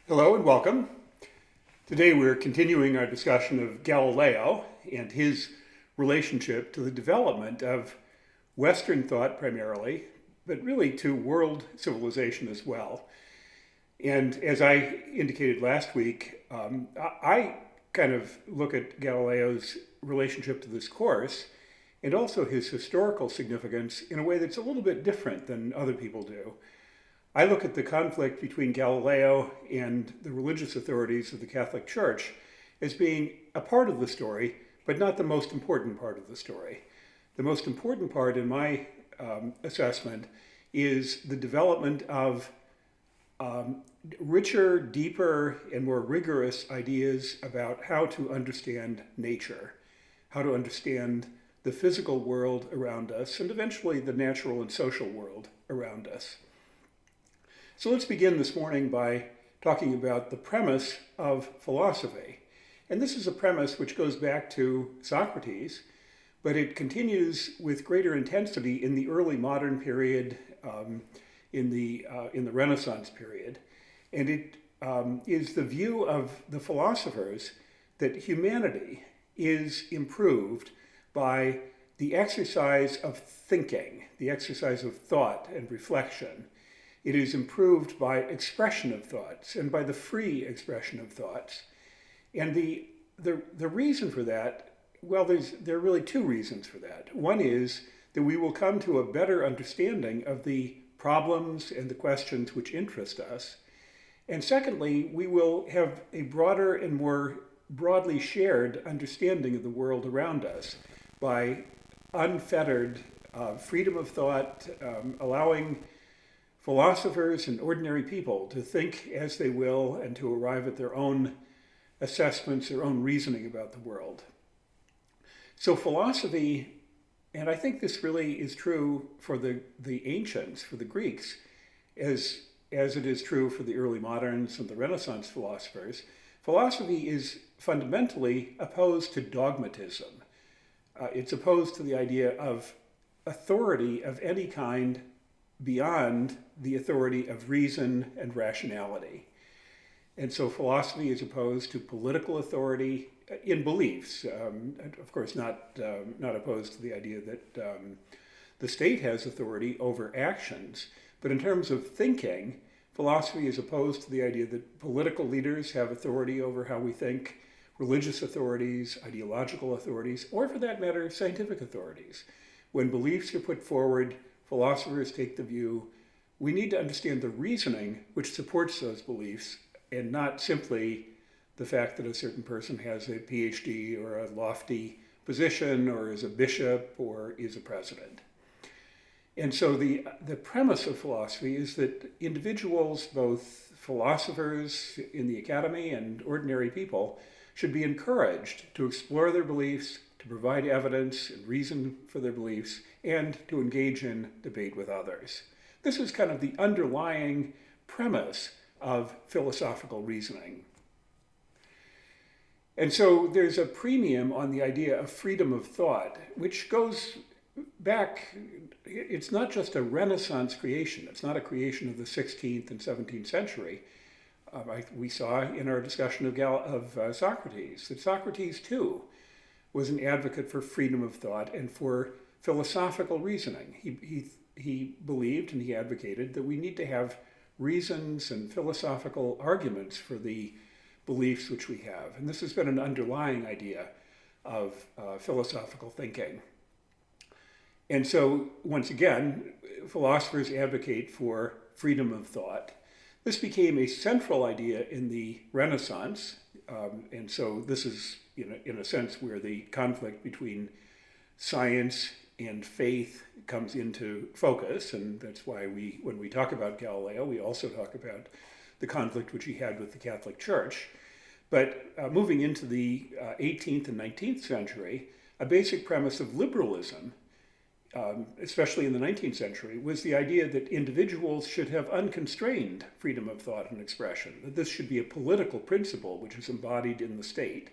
Hello and welcome. Today we're continuing our discussion of Galileo and his relationship to the development of Western thought primarily, but really to world civilization as well. And as I indicated last week, I kind of look at Galileo's relationship to this course and also his historical significance in a way that's a little bit different than other people do. I look at the conflict between Galileo and the religious authorities of the Catholic Church as being a part of the story, but not the most important part of the story. The most important part, in my assessment, is the development of richer, deeper, and more rigorous ideas about how to understand nature, how to understand the physical world around us, and eventually the natural and social world around us. So let's begin this morning by talking about the premise of philosophy. And this is a premise which goes back to Socrates, but it continues with greater intensity in the early modern period, in the Renaissance period. And it is the view of the philosophers that humanity is improved by the exercise of thinking, the exercise of thought and reflection. It is improved by expression of thoughts and by the free expression of thoughts. And the reason for that, well, there are really two reasons for that. One is that we will come to a better understanding of the problems and the questions which interest us. And secondly, we will have a broader and more broadly shared understanding of the world around us by unfettered freedom of thought, allowing philosophers and ordinary people to think as they will and to arrive at their own assessments, their own reasoning about the world. So philosophy, and I think this really is true for the ancients, for the Greeks, as it is true for the early moderns and the Renaissance philosophers, philosophy is fundamentally opposed to dogmatism. It's opposed to the idea of authority of any kind beyond the authority of reason and rationality. And so philosophy is opposed to political authority in beliefs. Of course, not opposed to the idea that the state has authority over actions. But in terms of thinking, philosophy is opposed to the idea that political leaders have authority over how we think, religious authorities, ideological authorities, or for that matter, scientific authorities. When beliefs are put forward, philosophers take the view we need to understand the reasoning which supports those beliefs and not simply the fact that a certain person has a PhD or a lofty position or is a bishop or is a president. And so the premise of philosophy is that individuals, both philosophers in the academy and ordinary people, should be encouraged to explore their beliefs, to provide evidence and reason for their beliefs, and to engage in debate with others. This is kind of the underlying premise of philosophical reasoning. And so there's a premium on the idea of freedom of thought, which goes back, it's not just a Renaissance creation. It's not a creation of the 16th and 17th century. We saw in our discussion of Socrates that Socrates too was an advocate for freedom of thought and for philosophical reasoning. He believed and he advocated that we need to have reasons and philosophical arguments for the beliefs which we have. And this has been an underlying idea of philosophical thinking. And so, once again, philosophers advocate for freedom of thought. This became a central idea in the Renaissance. And so this is, in a sense, where the conflict between science and faith comes into focus. And that's why when we talk about Galileo, we also talk about the conflict which he had with the Catholic Church. But moving into the 18th and 19th century, a basic premise of liberalism, especially in the 19th century, was the idea that individuals should have unconstrained freedom of thought and expression, that this should be a political principle which is embodied in the state.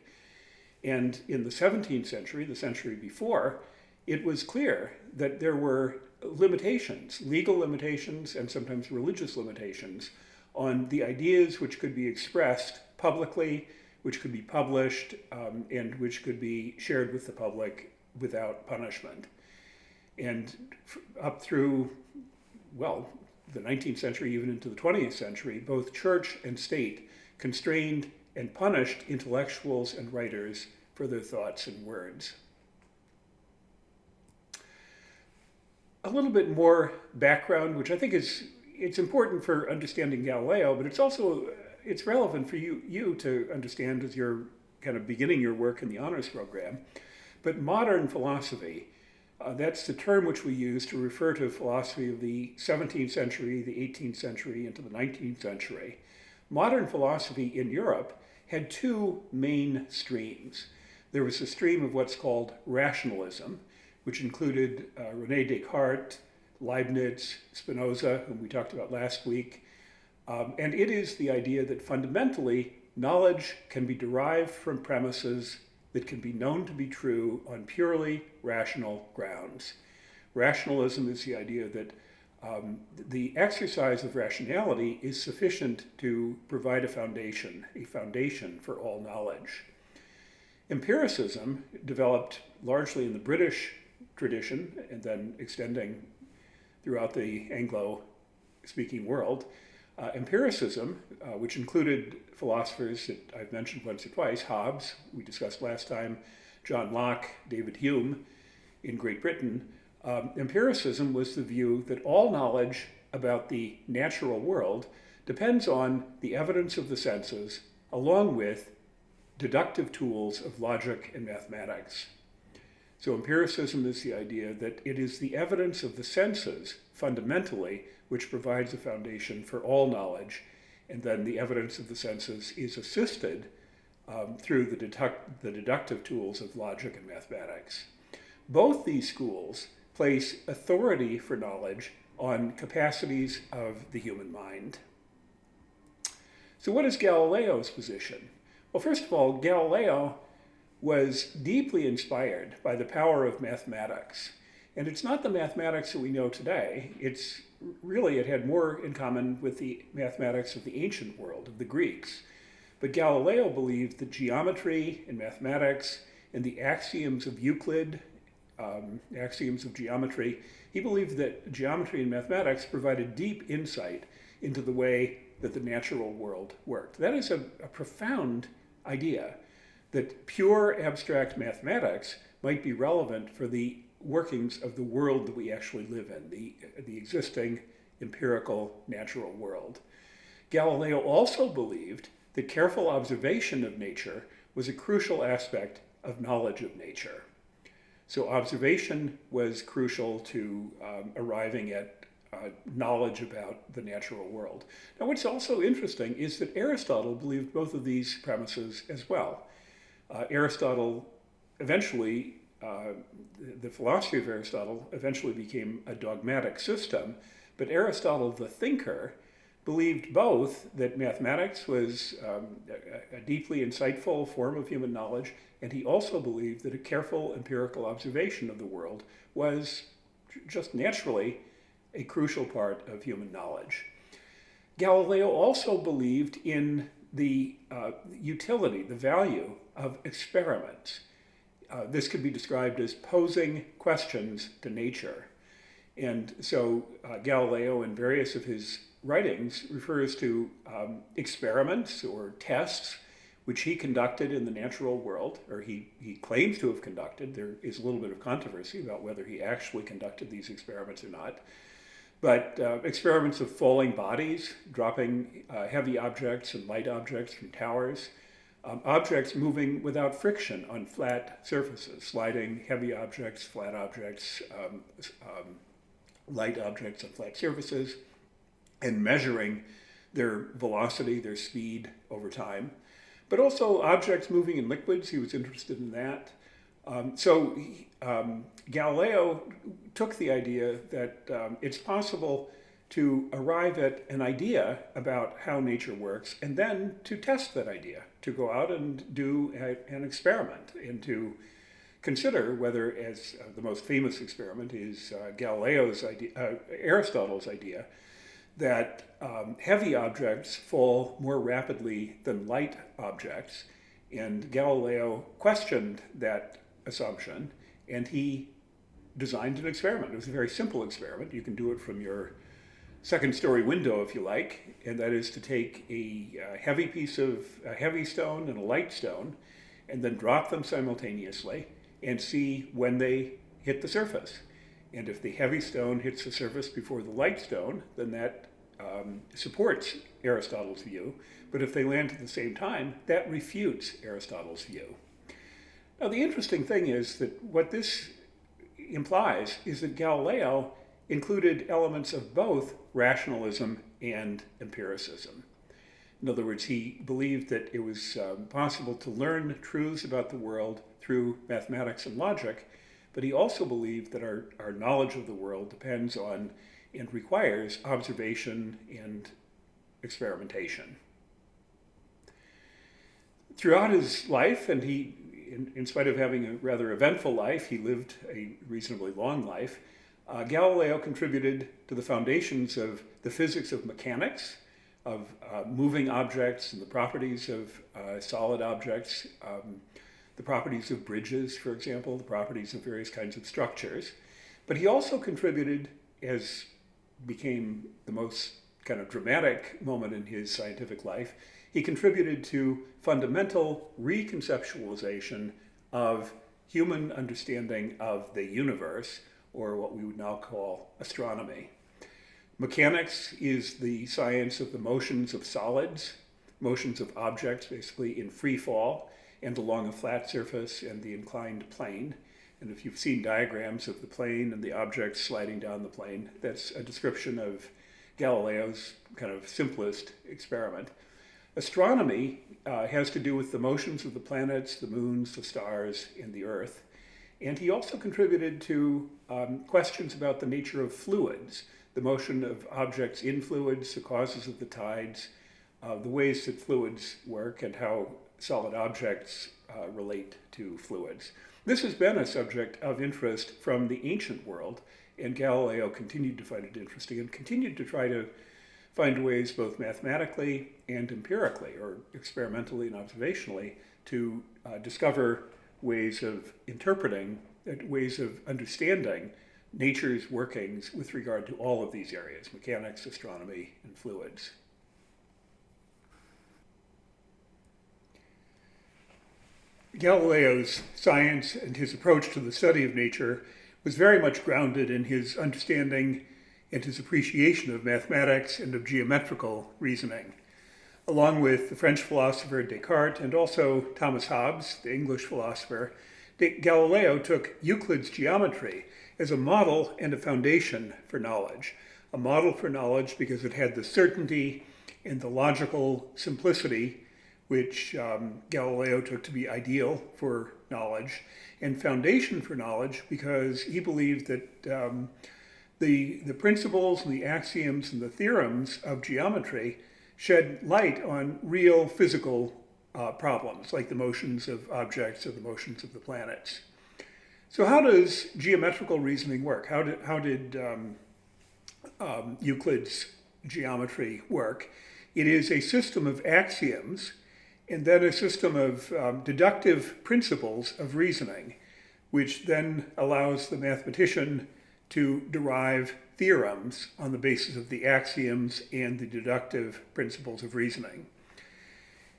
And in the 17th century, the century before, it was clear that there were limitations, legal limitations and sometimes religious limitations, on the ideas which could be expressed publicly, which could be published, and which could be shared with the public without punishment. And up through, well, the 19th century, even into the 20th century, both church and state constrained and punished intellectuals and writers for their thoughts and words. A little bit more background, which I think it's important for understanding Galileo, but it's relevant for you to understand as you're kind of beginning your work in the honors program. But modern philosophy, that's the term which we use to refer to philosophy of the 17th century, the 18th century, into the 19th century. Modern philosophy in Europe had two main streams. There was a stream of what's called rationalism, which included René Descartes, Leibniz, Spinoza, whom we talked about last week. And it is the idea that fundamentally knowledge can be derived from premises that can be known to be true on purely rational grounds. Rationalism is the idea that the exercise of rationality is sufficient to provide a foundation for all knowledge. Empiricism developed largely in the British tradition and then extending throughout the Anglo-speaking world. Empiricism, which included philosophers that I've mentioned once or twice, Hobbes, we discussed last time, John Locke, David Hume in Great Britain. Empiricism was the view that all knowledge about the natural world depends on the evidence of the senses along with deductive tools of logic and mathematics. So empiricism is the idea that it is the evidence of the senses, fundamentally, which provides a foundation for all knowledge, and then the evidence of the senses is assisted through the deductive tools of logic and mathematics. Both these schools place authority for knowledge on capacities of the human mind. So what is Galileo's position? Well, first of all, Galileo was deeply inspired by the power of mathematics. And it's not the mathematics that we know today. It had more in common with the mathematics of the ancient world, of the Greeks. But Galileo believed that geometry and mathematics and the axioms of Euclid, axioms of geometry, he believed that geometry and mathematics provided deep insight into the way that the natural world worked. That is a profound idea, that pure abstract mathematics might be relevant for the workings of the world that we actually live in, the existing empirical natural world. Galileo also believed that careful observation of nature was a crucial aspect of knowledge of nature. So observation was crucial to arriving at knowledge about the natural world. Now, what's also interesting is that Aristotle believed both of these premises as well. Aristotle eventually, the philosophy of Aristotle eventually became a dogmatic system, but Aristotle, the thinker, believed both that mathematics was a deeply insightful form of human knowledge, and he also believed that a careful empirical observation of the world was just naturally a crucial part of human knowledge. Galileo also believed in the utility, the value of experiments. This could be described as posing questions to nature. And so Galileo, in various of his writings, refers to experiments or tests which he conducted in the natural world, or he claims to have conducted. There is a little bit of controversy about whether he actually conducted these experiments or not. But experiments of falling bodies, dropping heavy objects and light objects from towers, objects moving without friction on flat surfaces, sliding heavy objects, flat objects, light objects on flat surfaces, and measuring their velocity, their speed over time. But also objects moving in liquids, he was interested in that. Galileo took the idea that it's possible to arrive at an idea about how nature works and then to test that idea, to go out and do an experiment and to consider whether, as the most famous experiment is Aristotle's idea, that heavy objects fall more rapidly than light objects. And Galileo questioned that assumption, and he designed an experiment. It was a very simple experiment. You can do it from your second-story window if you like, and that is to take a heavy stone and a light stone, and then drop them simultaneously and see when they hit the surface. And if the heavy stone hits the surface before the light stone, then that supports Aristotle's view. But if they land at the same time, that refutes Aristotle's view. Now, the interesting thing is that what this implies is that Galileo included elements of both rationalism and empiricism. In other words, he believed that it was possible to learn truths about the world through mathematics and logic, but he also believed that our knowledge of the world depends on and requires observation and experimentation. Throughout his life, and he, in spite of having a rather eventful life, he lived a reasonably long life, Galileo contributed to the foundations of the physics of mechanics, of moving objects and the properties of solid objects, the properties of bridges, for example, the properties of various kinds of structures. But he also contributed, as became the most kind of dramatic moment in his scientific life, he contributed to fundamental reconceptualization of human understanding of the universe, or what we would now call astronomy. Mechanics is the science of the motions of solids, motions of objects basically in free fall and along a flat surface and the inclined plane. And if you've seen diagrams of the plane and the objects sliding down the plane, that's a description of Galileo's kind of simplest experiment. Astronomy has to do with the motions of the planets, the moons, the stars, and the Earth. And he also contributed to questions about the nature of fluids, the motion of objects in fluids, the causes of the tides, the ways that fluids work, and how solid objects relate to fluids. This has been a subject of interest from the ancient world, and Galileo continued to find it interesting and continued to try to find ways both mathematically and empirically, or experimentally and observationally, to discover ways of interpreting, ways of understanding nature's workings with regard to all of these areas, mechanics, astronomy, and fluids. Galileo's science and his approach to the study of nature was very much grounded in his understanding and his appreciation of mathematics and of geometrical reasoning. Along with the French philosopher Descartes and also Thomas Hobbes, the English philosopher, Galileo took Euclid's geometry as a model and a foundation for knowledge. A model for knowledge because it had the certainty and the logical simplicity which Galileo took to be ideal for knowledge, and foundation for knowledge because he believed that the principles and the axioms and the theorems of geometry shed light on real physical problems, like the motions of objects or the motions of the planets. So how does geometrical reasoning work? How did Euclid's geometry work? It is a system of axioms and then a system of deductive principles of reasoning, which then allows the mathematician to derive theorems on the basis of the axioms and the deductive principles of reasoning.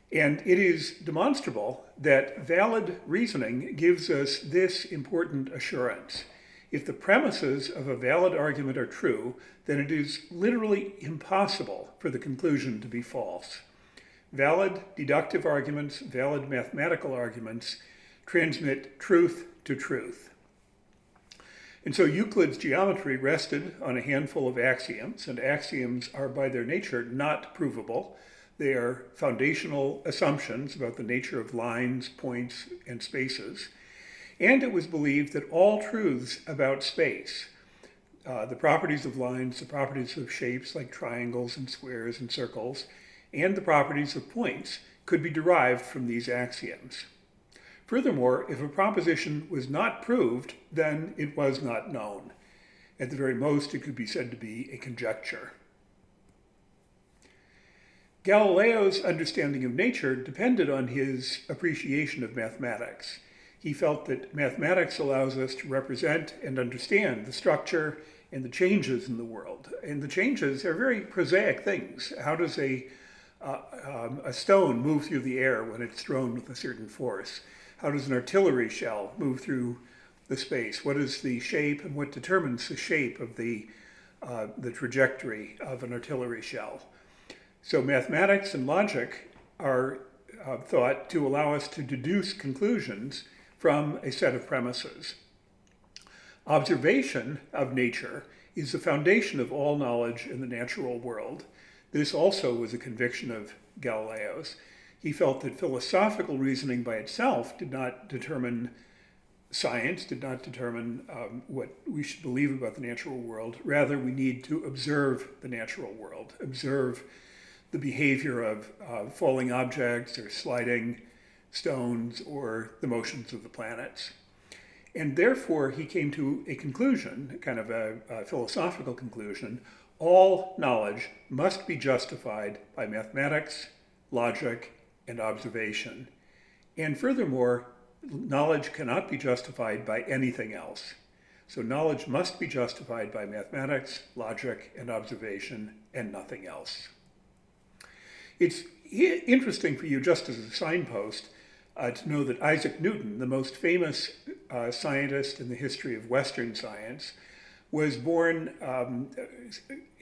And it is demonstrable that valid reasoning gives us this important assurance. If the premises of a valid argument are true, then it is literally impossible for the conclusion to be false. Valid deductive arguments, valid mathematical arguments transmit truth to truth. And so Euclid's geometry rested on a handful of axioms, and axioms are by their nature not provable. They are foundational assumptions about the nature of lines, points, and spaces. And it was believed that all truths about space, the properties of lines, the properties of shapes like triangles and squares and circles, and the properties of points could be derived from these axioms. Furthermore, if a proposition was not proved, then it was not known. At the very most, it could be said to be a conjecture. Galileo's understanding of nature depended on his appreciation of mathematics. He felt that mathematics allows us to represent and understand the structure and the changes in the world. And the changes are very prosaic things. How does a stone move through the air when it's thrown with a certain force? How does an artillery shell move through the space? What is the shape and what determines the shape of the trajectory of an artillery shell? So mathematics and logic are thought to allow us to deduce conclusions from a set of premises. Observation of nature is the foundation of all knowledge in the natural world. This also was a conviction of Galileo's. He felt that philosophical reasoning by itself did not determine science, did not determine what we should believe about the natural world. Rather, we need to observe the natural world, observe the behavior of falling objects or sliding stones or the motions of the planets. And therefore, he came to a conclusion, kind of a philosophical conclusion: all knowledge must be justified by mathematics, logic, and observation. And furthermore, knowledge cannot be justified by anything else. So knowledge must be justified by mathematics, logic, and observation, and nothing else. It's interesting for you, just as a signpost, to know that Isaac Newton, the most famous scientist in the history of Western science, was born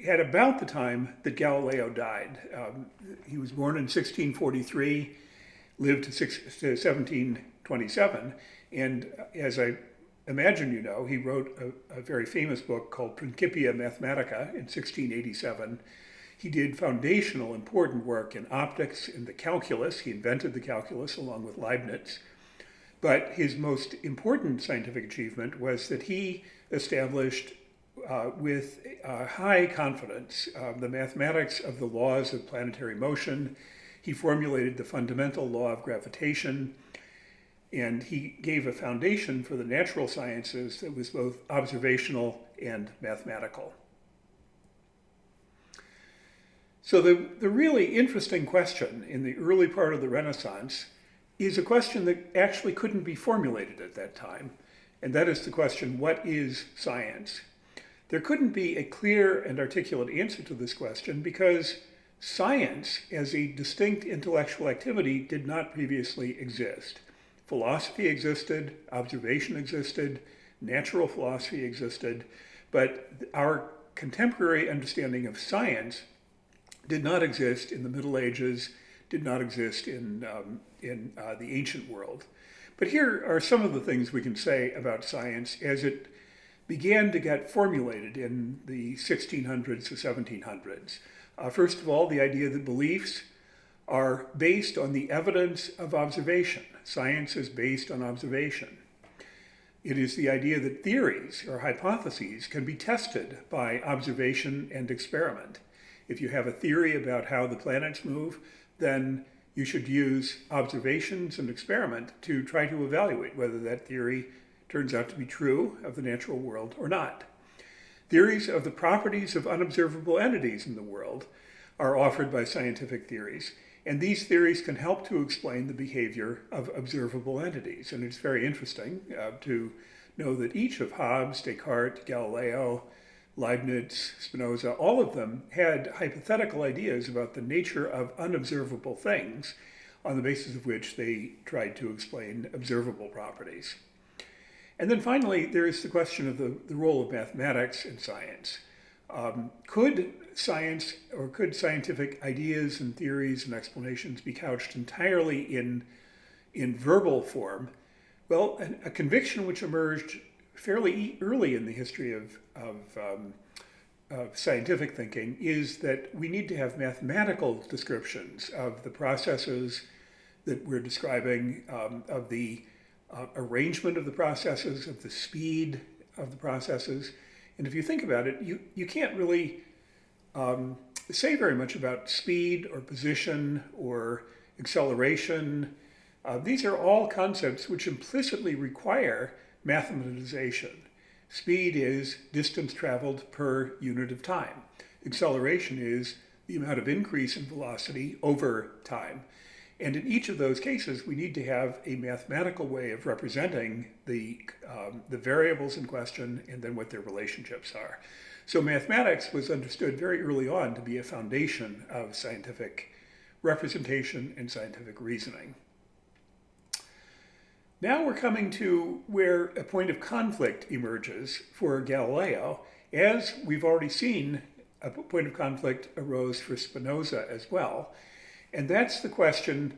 at about the time that Galileo died. He was born in 1643, lived to 1727, and as I imagine you know, he wrote a very famous book called Principia Mathematica in 1687. He did foundational, important work in optics and the calculus. He invented the calculus along with Leibniz. But his most important scientific achievement was that he established with high confidence the mathematics of the laws of planetary motion. He formulated the fundamental law of gravitation, and he gave a foundation for the natural sciences that was both observational and mathematical. So the really interesting question in the early part of the Renaissance is a question that actually couldn't be formulated at that time, and that is the question, what is science? There couldn't be a clear and articulate answer to this question because science as a distinct intellectual activity did not previously exist. Philosophy existed, observation existed, natural philosophy existed, but our contemporary understanding of science did not exist in the Middle Ages, did not exist in the ancient world. But here are some of the things we can say about science as it began to get formulated in the 1600s to 1700s. First of all, the idea that beliefs are based on the evidence of observation. Science is based on observation. It is the idea that theories or hypotheses can be tested by observation and experiment. If you have a theory about how the planets move, then you should use observations and experiment to try to evaluate whether that theory turns out to be true of the natural world or not. Theories of the properties of unobservable entities in the world are offered by scientific theories, and these theories can help to explain the behavior of observable entities. And it's very interesting to know that each of Hobbes, Descartes, Galileo, Leibniz, Spinoza, all of them had hypothetical ideas about the nature of unobservable things on the basis of which they tried to explain observable properties. And then finally, there is the question of the role of mathematics in science. Could science or could scientific ideas and theories and explanations be couched entirely in verbal form? Well, a conviction which emerged fairly early in the history of scientific thinking is that we need to have mathematical descriptions of the processes that we're describing, of the arrangement of the processes, of the speed of the processes. And if you think about it, you can't really say very much about speed or position or acceleration. These are all concepts which implicitly require mathematization. Speed is distance traveled per unit of time. Acceleration is the amount of increase in velocity over time. And in each of those cases, we need to have a mathematical way of representing the variables in question and then what their relationships are. So mathematics was understood very early on to be a foundation of scientific representation and scientific reasoning. Now we're coming to where a point of conflict emerges for Galileo. As we've already seen, a point of conflict arose for Spinoza as well. And that's the question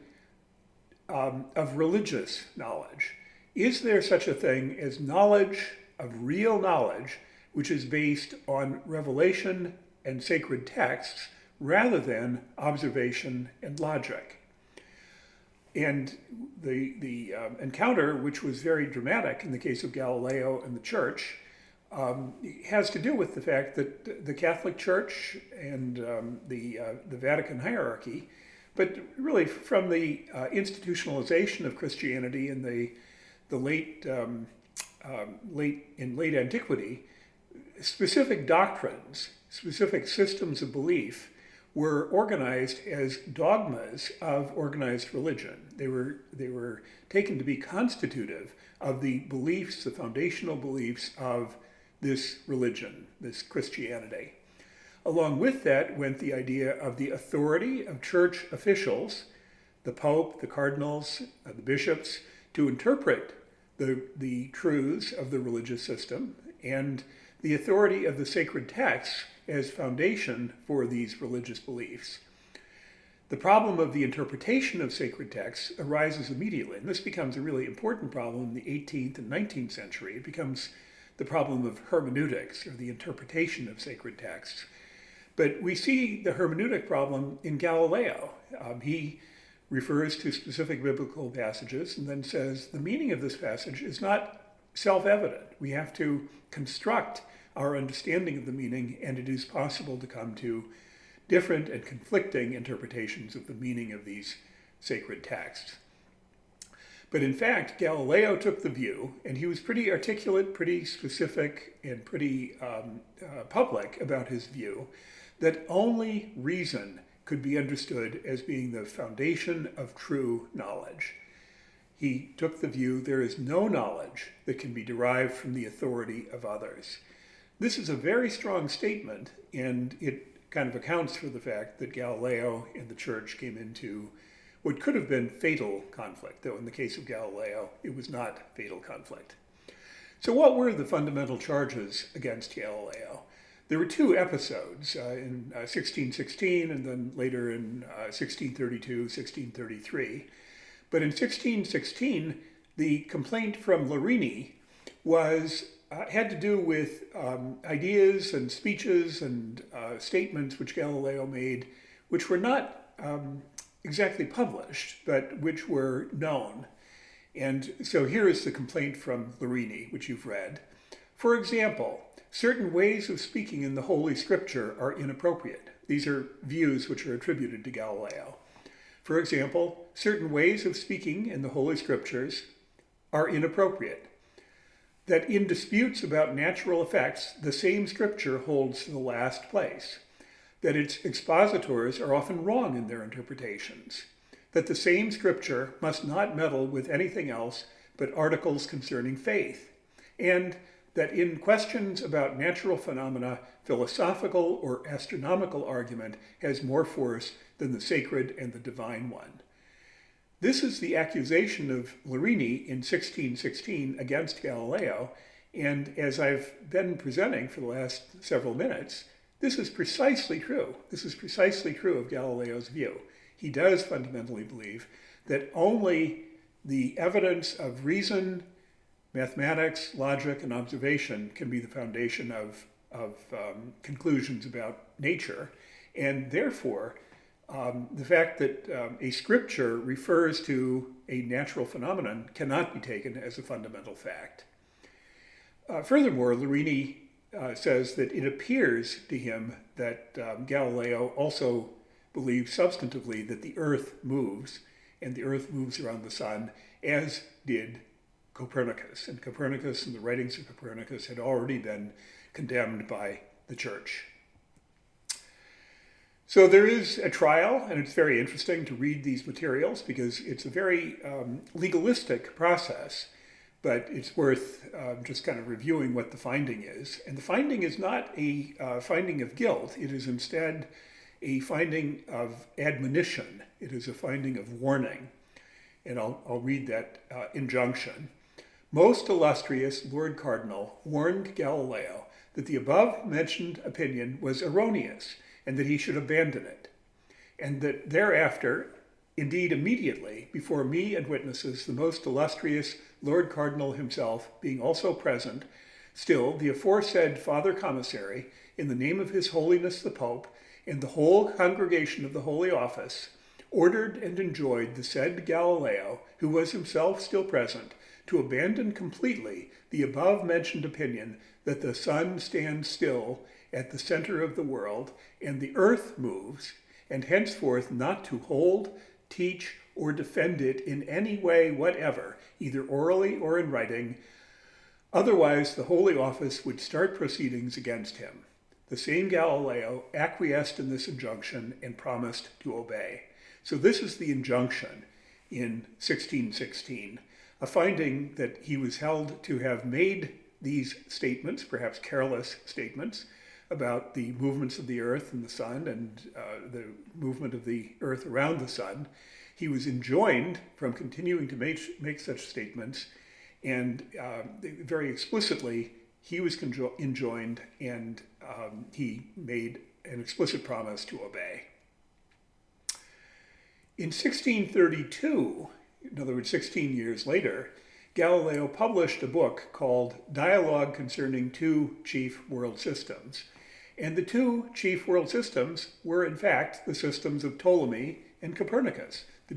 of religious knowledge. Is there such a thing as knowledge, of real knowledge, which is based on revelation and sacred texts rather than observation and logic? And the encounter, which was very dramatic in the case of Galileo and the Church, has to do with the fact that the Catholic Church and the Vatican hierarchy, but really from the institutionalization of Christianity in the late antiquity, specific doctrines, specific systems of belief were organized as dogmas of organized religion. They were taken to be constitutive of the beliefs, the foundational beliefs of this religion, this Christianity. Along with that went the idea of the authority of church officials, the Pope, the cardinals, the bishops, to interpret the truths of the religious system, and the authority of the sacred texts as foundation for these religious beliefs. The problem of the interpretation of sacred texts arises immediately, and this becomes a really important problem in the 18th and 19th century. It becomes the problem of hermeneutics, or the interpretation of sacred texts. But we see the hermeneutic problem in Galileo. He refers to specific biblical passages and then says the meaning of this passage is not self-evident. We have to construct our understanding of the meaning, and it is possible to come to different and conflicting interpretations of the meaning of these sacred texts. But in fact, Galileo took the view, and he was pretty articulate, pretty specific, and pretty public about his view, that only reason could be understood as being the foundation of true knowledge. He took the view there is no knowledge that can be derived from the authority of others. This is a very strong statement, and it kind of accounts for the fact that Galileo and the Church came into what could have been fatal conflict, though in the case of Galileo, it was not fatal conflict. So what were the fundamental charges against Galileo? There were two episodes in 1616 and then later in 1632, 1633. But in 1616, the complaint from Larini had to do with ideas and speeches and statements which Galileo made, which were not exactly published, but which were known. And so here is the complaint from Larini, which you've read. For example, certain ways of speaking in the Holy Scripture are inappropriate. These are views which are attributed to Galileo. For example, certain ways of speaking in the Holy Scriptures are inappropriate. That in disputes about natural effects, the same Scripture holds the last place. That its expositors are often wrong in their interpretations. That the same Scripture must not meddle with anything else but articles concerning faith. And that in questions about natural phenomena, philosophical or astronomical argument has more force than the sacred and the divine one. This is the accusation of Larini in 1616 against Galileo, and as I've been presenting for the last several minutes, this is precisely true. This is precisely true of Galileo's view. He does fundamentally believe that only the evidence of reason, mathematics, logic, and observation can be the foundation of conclusions about nature, and therefore the fact that a scripture refers to a natural phenomenon cannot be taken as a fundamental fact. Furthermore, Larini says that it appears to him that Galileo also believes substantively that the earth moves, and the earth moves around the sun, as did Copernicus. And Copernicus and the writings of Copernicus had already been condemned by the Church. So there is a trial, and it's very interesting to read these materials because it's a very legalistic process, but it's worth just kind of reviewing what the finding is. And the finding is not a finding of guilt. It is instead a finding of admonition. It is a finding of warning. And I'll read that injunction. Most illustrious Lord Cardinal warned Galileo that the above-mentioned opinion was erroneous and that he should abandon it, and that thereafter, indeed immediately, before me and witnesses, the most illustrious Lord Cardinal himself being also present, still the aforesaid Father Commissary, in the name of His Holiness the Pope, and the whole congregation of the Holy Office, ordered and enjoined the said Galileo, who was himself still present, to abandon completely the above-mentioned opinion that the sun stands still at the center of the world, and the earth moves, and henceforth not to hold, teach, or defend it in any way whatever, either orally or in writing. Otherwise, the Holy Office would start proceedings against him. The same Galileo acquiesced in this injunction and promised to obey. So this is the injunction in 1616, a finding that he was held to have made these statements, perhaps careless statements, about the movements of the earth and the sun and the movement of the earth around the sun. He was enjoined from continuing to make such statements, and very explicitly he was enjoined, and he made an explicit promise to obey. In 1632, in other words 16 years later, Galileo published a book called Dialogue Concerning Two Chief World Systems. And the two chief world systems were, in fact, the systems of Ptolemy and Copernicus, the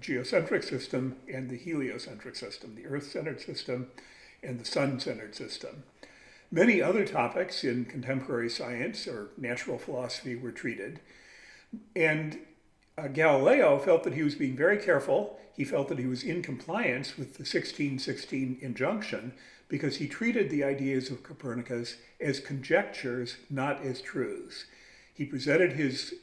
geocentric system and the heliocentric system, the Earth-centered system and the sun-centered system. Many other topics in contemporary science or natural philosophy were treated. And Galileo felt that he was being very careful. He felt that he was in compliance with the 1616 injunction because he treated the ideas of Copernicus as conjectures, not as truths. He presented his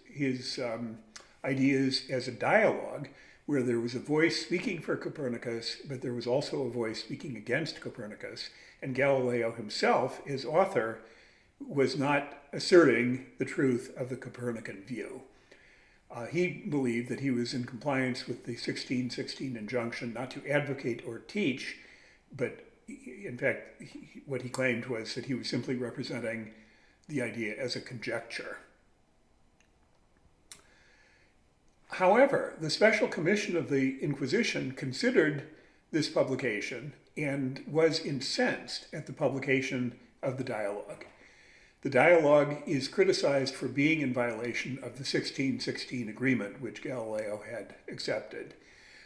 ideas as a dialogue where there was a voice speaking for Copernicus, but there was also a voice speaking against Copernicus. And Galileo himself, as author, was not asserting the truth of the Copernican view. He believed that he was in compliance with the 1616 injunction not to advocate or teach, but in fact, what he claimed was that he was simply representing the idea as a conjecture. However, the Special Commission of the Inquisition considered this publication and was incensed at the publication of the dialogue. The dialogue is criticized for being in violation of the 1616 agreement, which Galileo had accepted.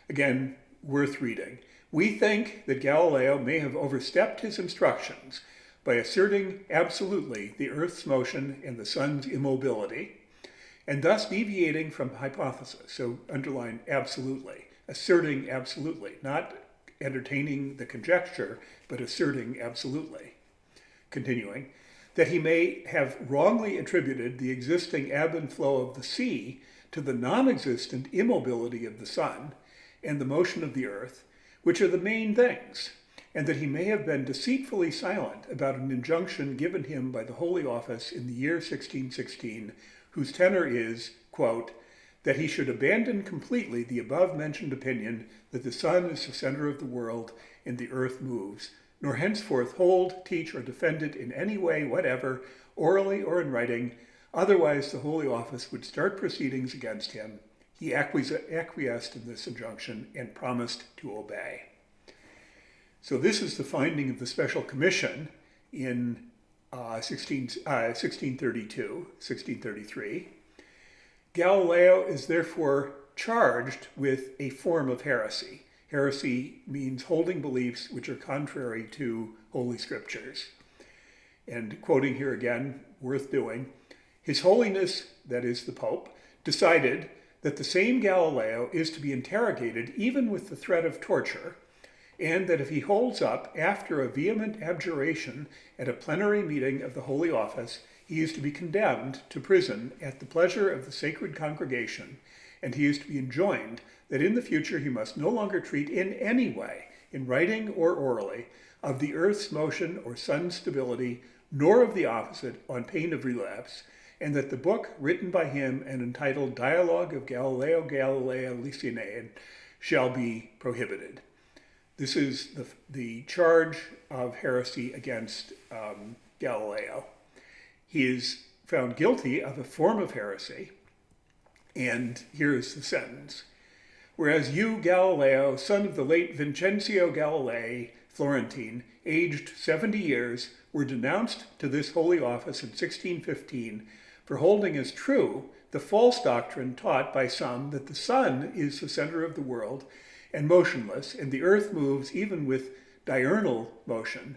Again, worth reading. We think that Galileo may have overstepped his instructions by asserting absolutely the Earth's motion and the sun's immobility, and thus deviating from hypothesis. So underline absolutely, asserting absolutely, not entertaining the conjecture, but asserting absolutely. Continuing, that he may have wrongly attributed the existing ebb and flow of the sea to the non-existent immobility of the sun and the motion of the earth, which are the main things, and that he may have been deceitfully silent about an injunction given him by the Holy Office in the year 1616, whose tenor is, quote, that he should abandon completely the above-mentioned opinion that the sun is the center of the world and the earth moves, nor henceforth hold, teach, or defend it in any way whatever, orally or in writing, otherwise the Holy Office would start proceedings against him. He acquiesced in this injunction and promised to obey. So this is the finding of the Special Commission in 1632, 1633. Galileo is therefore charged with a form of heresy. Heresy means holding beliefs which are contrary to Holy Scriptures. And quoting here again, worth doing, His Holiness, that is the Pope, decided that the same Galileo is to be interrogated even with the threat of torture, and that if he holds up after a vehement abjuration at a plenary meeting of the Holy Office, He is to be condemned to prison at the pleasure of the sacred congregation, and he is to be enjoined that in the future he must no longer treat in any way, in writing or orally, of the earth's motion or sun's stability, nor of the opposite, on pain of relapse, and that the book written by him and entitled Dialogue of Galileo Galilei Licinae shall be prohibited. This is the charge of heresy against Galileo. He is found guilty of a form of heresy, and here is the sentence. Whereas you, Galileo, son of the late Vincenzo Galilei, Florentine, aged 70 years, were denounced to this holy office in 1615 for holding as true the false doctrine taught by some that the sun is the center of the world and motionless, and the earth moves even with diurnal motion,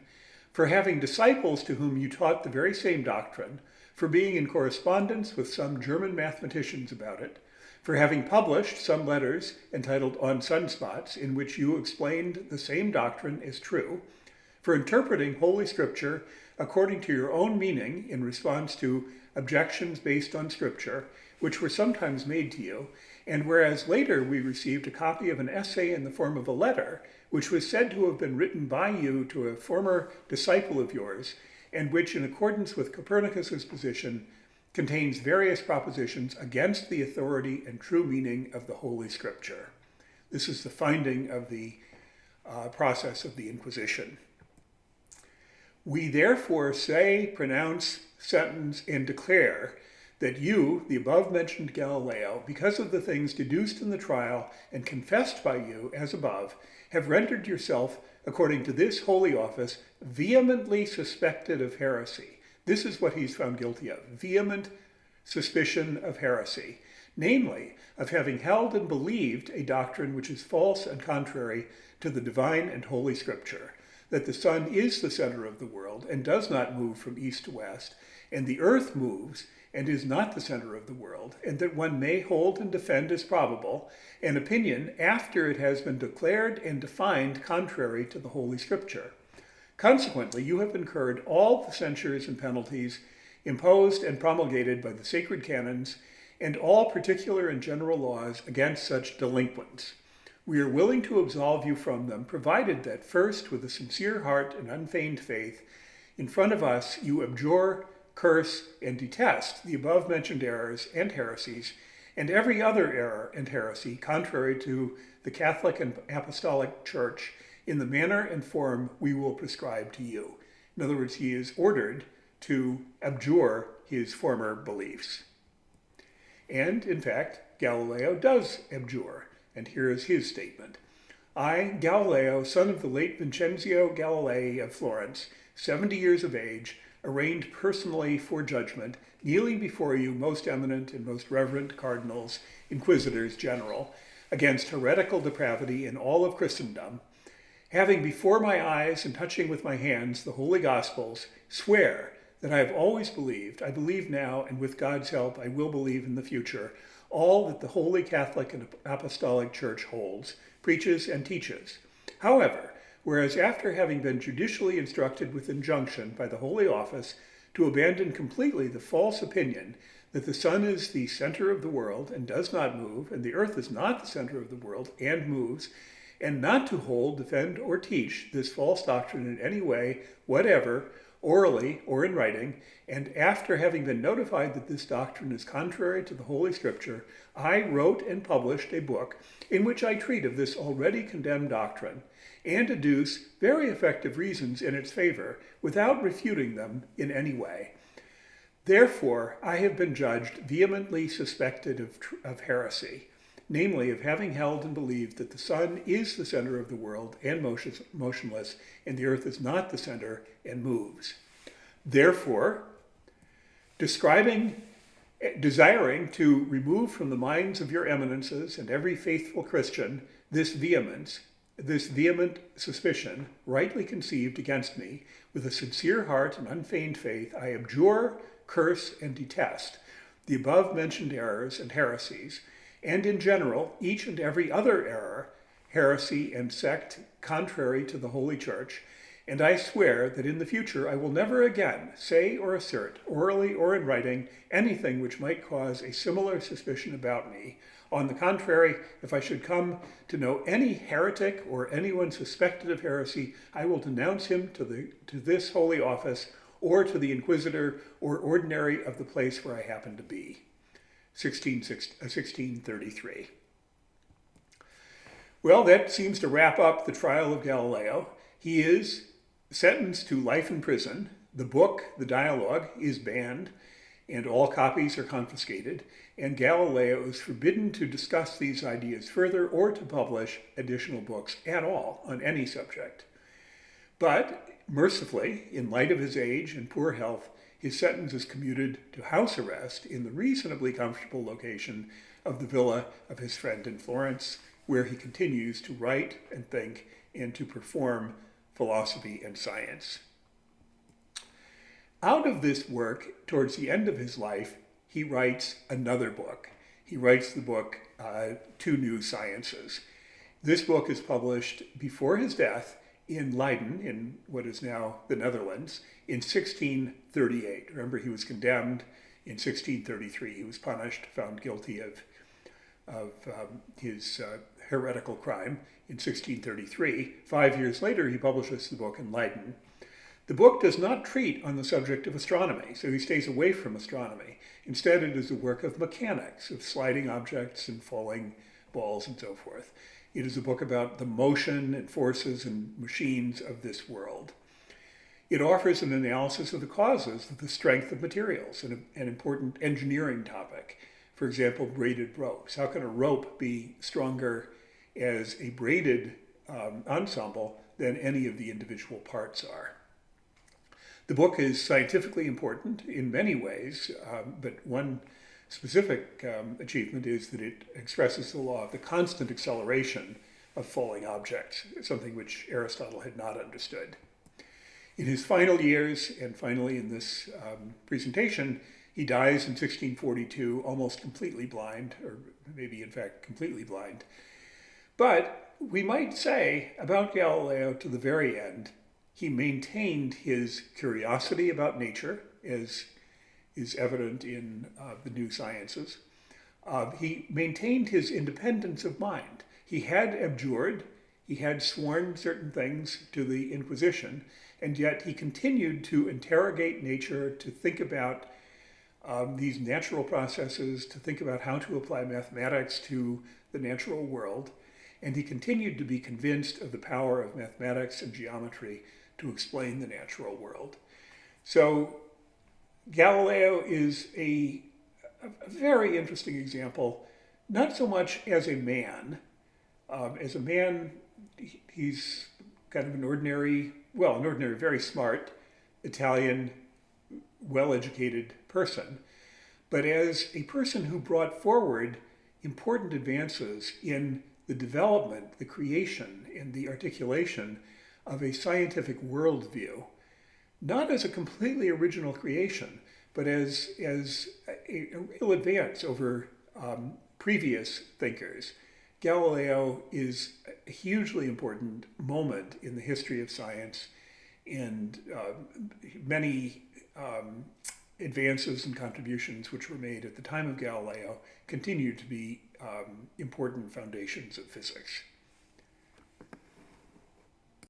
for having disciples to whom you taught the very same doctrine, for being in correspondence with some German mathematicians about it, for having published some letters entitled On Sunspots, in which you explained the same doctrine as true, for interpreting Holy Scripture according to your own meaning in response to objections based on Scripture, which were sometimes made to you, and whereas later we received a copy of an essay in the form of a letter, which was said to have been written by you to a former disciple of yours, and which, in accordance with Copernicus's position, contains various propositions against the authority and true meaning of the Holy Scripture. This is the finding of the process of the Inquisition. We therefore say, pronounce, sentence, and declare that you, the above-mentioned Galileo, because of the things deduced in the trial and confessed by you as above, have rendered yourself, according to this holy office, vehemently suspected of heresy. This is what he's found guilty of, vehement suspicion of heresy, namely, of having held and believed a doctrine which is false and contrary to the divine and holy Scripture, that the sun is the center of the world and does not move from east to west, and the earth moves and is not the center of the world, and that one may hold and defend as probable an opinion after it has been declared and defined contrary to the Holy Scripture. Consequently, you have incurred all the censures and penalties imposed and promulgated by the sacred canons and all particular and general laws against such delinquents. We are willing to absolve you from them, provided that first, with a sincere heart and unfeigned faith, in front of us you abjure, curse, and detest the above-mentioned errors and heresies, and every other error and heresy contrary to the Catholic and Apostolic Church in the manner and form we will prescribe to you. In other words, he is ordered to abjure his former beliefs. And, in fact, Galileo does abjure, and here is his statement. I, Galileo, son of the late Vincenzo Galilei of Florence, 70 years of age, arraigned personally for judgment, kneeling before you, most eminent and most reverend cardinals, inquisitors general, against heretical depravity in all of Christendom, having before my eyes and touching with my hands the holy Gospels, swear that I have always believed, I believe now, and with God's help I will believe in the future, all that the Holy Catholic and Apostolic Church holds, preaches, and teaches. However, whereas after having been judicially instructed with injunction by the Holy Office to abandon completely the false opinion that the sun is the center of the world and does not move, and the earth is not the center of the world and moves, and not to hold, defend, or teach this false doctrine in any way whatever, orally or in writing, and after having been notified that this doctrine is contrary to the Holy Scripture, I wrote and published a book in which I treat of this already condemned doctrine, and adduce very effective reasons in its favor, without refuting them in any way. Therefore, I have been judged vehemently suspected of heresy, namely of having held and believed that the sun is the center of the world and motionless, and the earth is not the center and moves. Therefore, desiring to remove from the minds of your eminences and every faithful Christian this vehement suspicion, rightly conceived against me, with a sincere heart and unfeigned faith, I abjure, curse, and detest the above-mentioned errors and heresies, and in general, each and every other error, heresy, and sect contrary to the Holy Church, and I swear that in the future I will never again say or assert, orally or in writing, anything which might cause a similar suspicion about me. On the contrary, if I should come to know any heretic or anyone suspected of heresy, I will denounce him to this holy office or to the inquisitor or ordinary of the place where I happen to be. 1633. Well, that seems to wrap up the trial of Galileo. He is sentenced to life in prison. The book, the dialogue, is banned, and all copies are confiscated, and Galileo is forbidden to discuss these ideas further or to publish additional books at all on any subject. But, mercifully, in light of his age and poor health, his sentence is commuted to house arrest in the reasonably comfortable location of the villa of his friend in Florence, where he continues to write and think and to perform philosophy and science. Out of this work, towards the end of his life, he writes another book. He writes the book, Two New Sciences. This book is published before his death in Leiden, in what is now the Netherlands, in 1638. Remember, he was condemned in 1633. He was punished, found guilty of his heretical crime in 1633. 5 years later, he publishes the book in Leiden. The book does not treat on the subject of astronomy, so he stays away from astronomy. Instead, it is a work of mechanics, of sliding objects and falling balls and so forth. It is a book about the motion and forces and machines of this world. It offers an analysis of the causes of the strength of materials, an important engineering topic. For example, braided ropes. How can a rope be stronger as a braided ensemble than any of the individual parts are? The book is scientifically important in many ways, but one specific achievement is that it expresses the law of the constant acceleration of falling objects, something which Aristotle had not understood. In his final years, and finally in this presentation, he dies in 1642, almost completely blind, or maybe in fact completely blind. But we might say about Galileo to the very end, he maintained his curiosity about nature, as is evident in the New Sciences. He maintained his independence of mind. He had abjured, he had sworn certain things to the Inquisition, and yet he continued to interrogate nature, to think about these natural processes, to think about how to apply mathematics to the natural world. And he continued to be convinced of the power of mathematics and geometry to explain the natural world. So Galileo is a very interesting example, not so much as a man. As a man, he's kind of an ordinary, very smart, Italian, well-educated person. But as a person who brought forward important advances in the development, the creation, and the articulation of a scientific worldview, not as a completely original creation, but as a real advance over previous thinkers. Galileo is a hugely important moment in the history of science, and many advances and contributions which were made at the time of Galileo continue to be important foundations of physics.